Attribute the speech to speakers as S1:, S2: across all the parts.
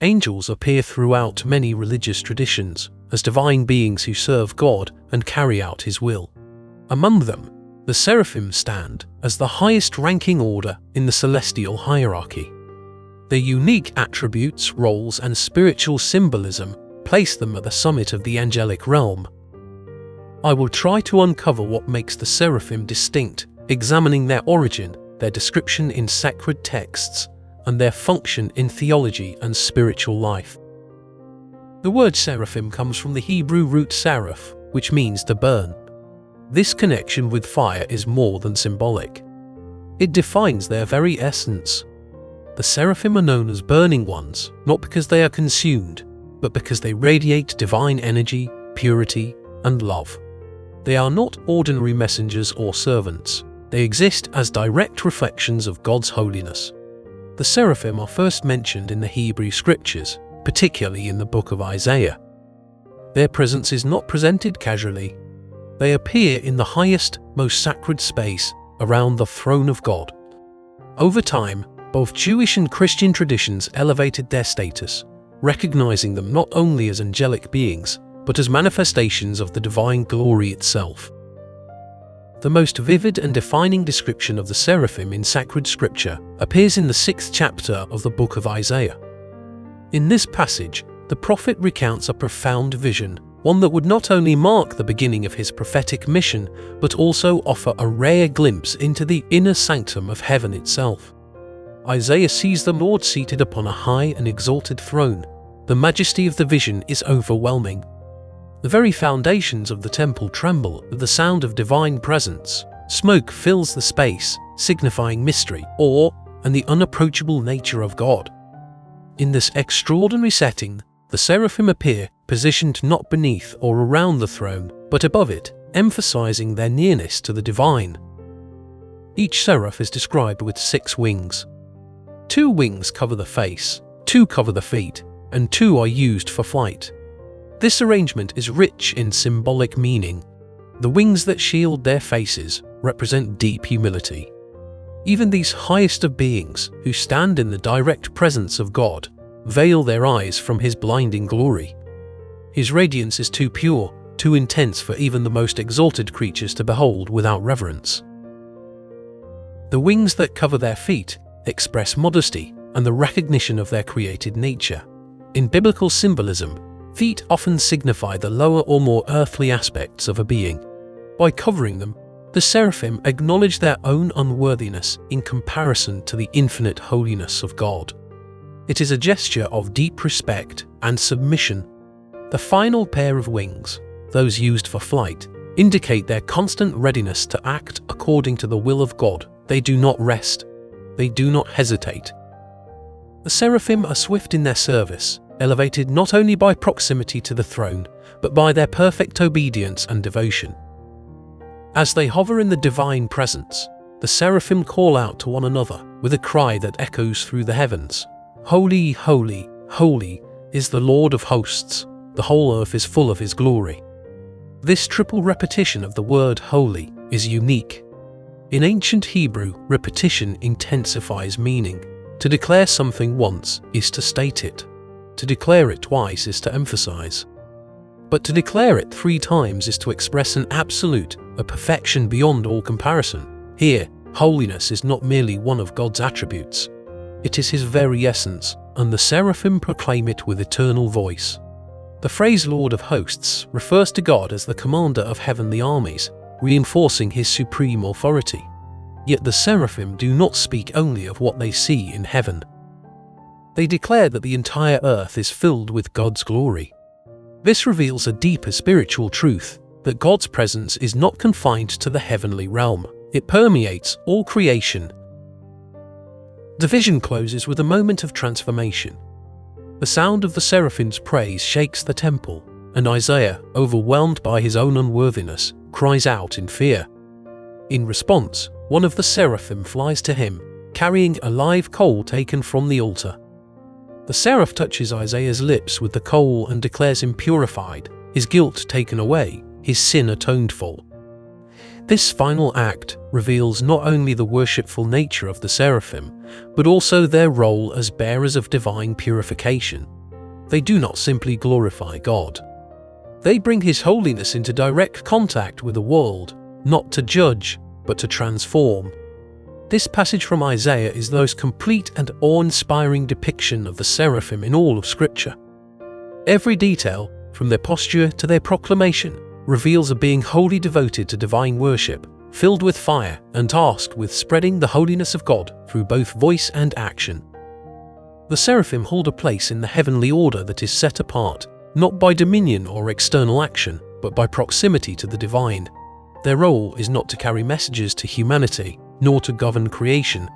S1: Angels appear throughout many religious traditions as divine beings who serve God and carry out His will. Among them, the Seraphim stand as the highest-ranking order in the celestial hierarchy. Their unique attributes, roles, and spiritual symbolism place them at the summit of the angelic realm. I will try to uncover what makes the Seraphim distinct, examining their origin, their description in sacred texts, and their function in theology and spiritual life. The word Seraphim comes from the Hebrew root saraph, which means to burn. This connection with fire is more than symbolic. It defines their very essence. The Seraphim are known as burning ones, not because they are consumed, but because they radiate divine energy, purity, and love. They are not ordinary messengers or servants. They exist as direct reflections of God's holiness. The Seraphim are first mentioned in the Hebrew Scriptures, particularly in the book of Isaiah. Their presence is not presented casually. They appear in the highest, most sacred space around the throne of God. Over time, both Jewish and Christian traditions elevated their status, recognizing them not only as angelic beings, but as manifestations of the divine glory itself. The most vivid and defining description of the Seraphim in sacred scripture appears in the 6th chapter of the book of Isaiah. In this passage, the prophet recounts a profound vision, one that would not only mark the beginning of his prophetic mission, but also offer a rare glimpse into the inner sanctum of heaven itself. Isaiah sees the Lord seated upon a high and exalted throne. The majesty of the vision is overwhelming. The very foundations of the temple tremble at the sound of divine presence. Smoke fills the space, signifying mystery, awe, and the unapproachable nature of God. In this extraordinary setting, the Seraphim appear positioned not beneath or around the throne, but above it, emphasizing their nearness to the divine. Each seraph is described with 6 wings. 2 wings cover the face, 2 cover the feet, and 2 are used for flight. This arrangement is rich in symbolic meaning. The wings that shield their faces represent deep humility. Even these highest of beings, who stand in the direct presence of God, veil their eyes from His blinding glory. His radiance is too pure, too intense for even the most exalted creatures to behold without reverence. The wings that cover their feet express modesty and the recognition of their created nature. In biblical symbolism, feet often signify the lower or more earthly aspects of a being. By covering them, the Seraphim acknowledge their own unworthiness in comparison to the infinite holiness of God. It is a gesture of deep respect and submission. The final pair of wings, those used for flight, indicate their constant readiness to act according to the will of God. They do not rest. They do not hesitate. The Seraphim are swift in their service, elevated not only by proximity to the throne, but by their perfect obedience and devotion. As they hover in the divine presence, the Seraphim call out to one another with a cry that echoes through the heavens. Holy, holy, holy is the Lord of hosts. The whole earth is full of His glory. This triple repetition of the word holy is unique. In ancient Hebrew, repetition intensifies meaning. To declare something once is to state it. To declare it twice is to emphasize. But to declare it 3 times is to express an absolute, a perfection beyond all comparison. Here, holiness is not merely one of God's attributes. It is His very essence, and the Seraphim proclaim it with eternal voice. The phrase Lord of Hosts refers to God as the commander of heavenly armies, reinforcing His supreme authority. Yet the Seraphim do not speak only of what they see in heaven. They declare that the entire earth is filled with God's glory. This reveals a deeper spiritual truth, that God's presence is not confined to the heavenly realm. It permeates all creation. The vision closes with a moment of transformation. The sound of the Seraphim's praise shakes the temple, and Isaiah, overwhelmed by his own unworthiness, cries out in fear. In response, one of the Seraphim flies to him, carrying a live coal taken from the altar. The seraph touches Isaiah's lips with the coal and declares him purified, his guilt taken away, his sin atoned for. This final act reveals not only the worshipful nature of the seraphim, but also their role as bearers of divine purification. They do not simply glorify God. They bring His holiness into direct contact with the world, not to judge, but to transform. This passage from Isaiah is the most complete and awe-inspiring depiction of the seraphim in all of Scripture. Every detail, from their posture to their proclamation, reveals a being wholly devoted to divine worship, filled with fire and tasked with spreading the holiness of God through both voice and action. The seraphim hold a place in the heavenly order that is set apart, not by dominion or external action, but by proximity to the divine. Their role is not to carry messages to humanity, nor to govern creation.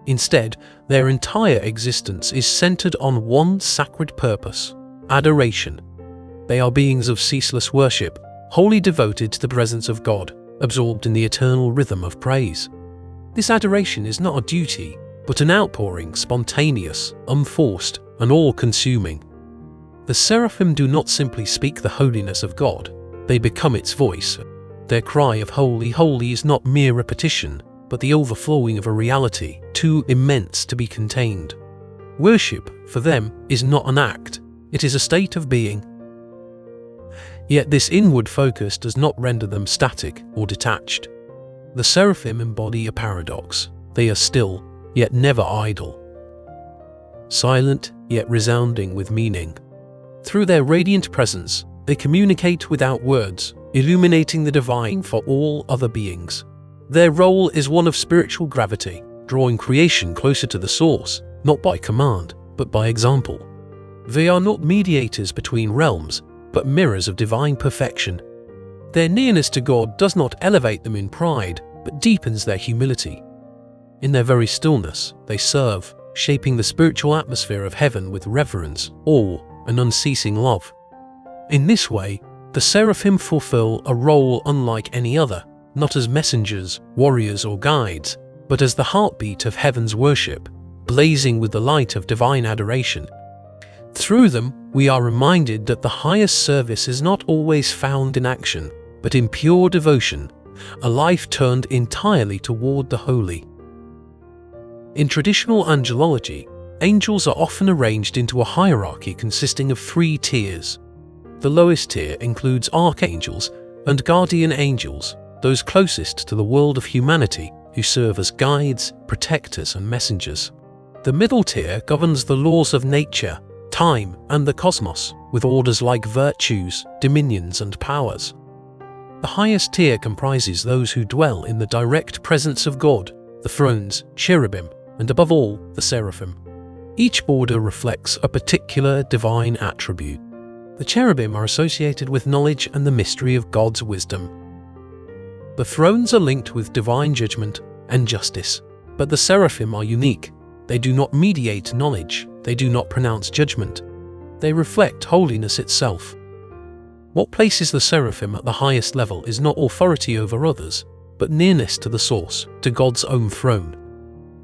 S1: Instead, their entire existence is centered on one sacred purpose: adoration. They are beings of ceaseless worship, wholly devoted to the presence of God, absorbed in the eternal rhythm of praise. This adoration is not a duty, but an outpouring, spontaneous, unforced, and all-consuming. The seraphim do not simply speak the holiness of God, they become its voice. Their cry of "Holy, holy" is not mere repetition, but the overflowing of a reality too immense to be contained. Worship, for them, is not an act, it is a state of being. Yet this inward focus does not render them static or detached. The seraphim embody a paradox. They are still, yet never idle. Silent, yet resounding with meaning. Through their radiant presence, they communicate without words, illuminating the divine for all other beings. Their role is one of spiritual gravity, drawing creation closer to the source, not by command, but by example. They are not mediators between realms, but mirrors of divine perfection. Their nearness to God does not elevate them in pride, but deepens their humility. In their very stillness, they serve, shaping the spiritual atmosphere of heaven with reverence, awe, and unceasing love. In this way, the seraphim fulfill a role unlike any other, not as messengers, warriors, or guides, but as the heartbeat of heaven's worship, blazing with the light of divine adoration. Through them, we are reminded that the highest service is not always found in action, but in pure devotion, a life turned entirely toward the holy. In traditional angelology, angels are often arranged into a hierarchy consisting of 3 tiers. The lowest tier includes archangels and guardian angels, those closest to the world of humanity who serve as guides, protectors, and messengers. The middle tier governs the laws of nature, time, and the cosmos, with orders like virtues, dominions, and powers. The highest tier comprises those who dwell in the direct presence of God, the thrones, cherubim, and above all, the seraphim. Each border reflects a particular divine attribute. The cherubim are associated with knowledge and the mystery of God's wisdom. The thrones are linked with divine judgment and justice, but the seraphim are unique. They do not mediate knowledge, they do not pronounce judgment. They reflect holiness itself. What places the seraphim at the highest level is not authority over others, but nearness to the source, to God's own throne.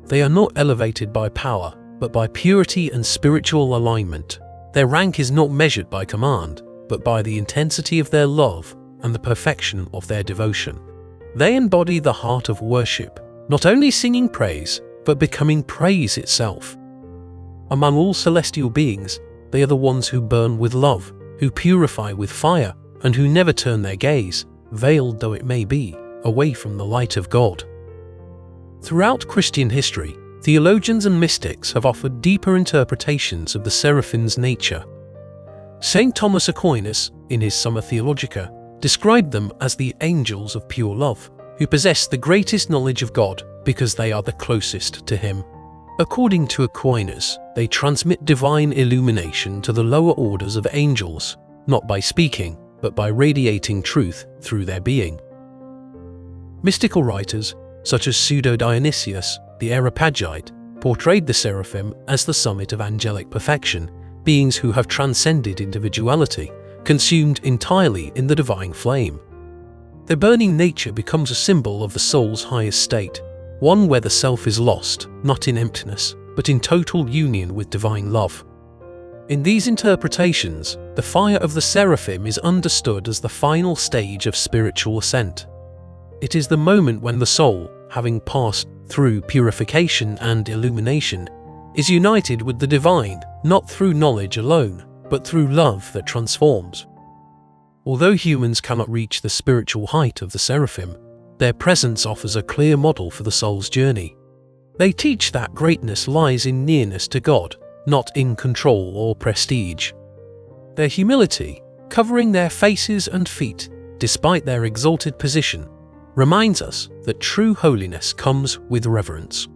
S1: They are not elevated by power, but by purity and spiritual alignment. Their rank is not measured by command, but by the intensity of their love and the perfection of their devotion. They embody the heart of worship, not only singing praise, but becoming praise itself. Among all celestial beings, they are the ones who burn with love, who purify with fire, and who never turn their gaze, veiled though it may be, away from the light of God. Throughout Christian history, theologians and mystics have offered deeper interpretations of the seraphim's nature. St. Thomas Aquinas, in his Summa Theologica, described them as the angels of pure love, who possess the greatest knowledge of God because they are the closest to Him. According to Aquinas, they transmit divine illumination to the lower orders of angels, not by speaking, but by radiating truth through their being. Mystical writers, such as Pseudo-Dionysius, the Areopagite, portrayed the seraphim as the summit of angelic perfection, beings who have transcended individuality, consumed entirely in the divine flame. Their burning nature becomes a symbol of the soul's highest state, one where the self is lost, not in emptiness, but in total union with divine love. In these interpretations, the fire of the seraphim is understood as the final stage of spiritual ascent. It is the moment when the soul, having passed through purification and illumination, is united with the divine, not through knowledge alone, but through love that transforms. Although humans cannot reach the spiritual height of the Seraphim, their presence offers a clear model for the soul's journey. They teach that greatness lies in nearness to God, not in control or prestige. Their humility, covering their faces and feet, despite their exalted position, reminds us that true holiness comes with reverence.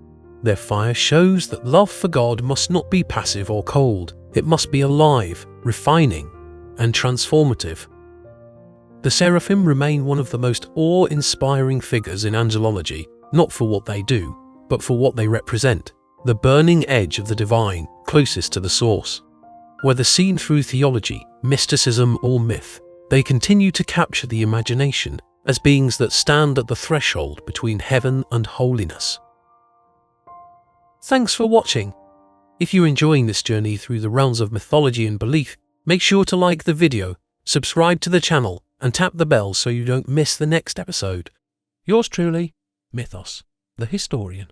S1: Their fire shows that love for God must not be passive or cold. It must be alive, refining, and transformative. The Seraphim remain one of the most awe-inspiring figures in angelology, not for what they do, but for what they represent, the burning edge of the divine, closest to the source. Whether seen through theology, mysticism, or myth, they continue to capture the imagination as beings that stand at the threshold between heaven and holiness. Thanks for watching. If you're enjoying this journey through the realms of mythology and belief, make sure to like the video, subscribe to the channel, and tap the bell so you don't miss the next episode. Yours truly, Mythos, the Historian.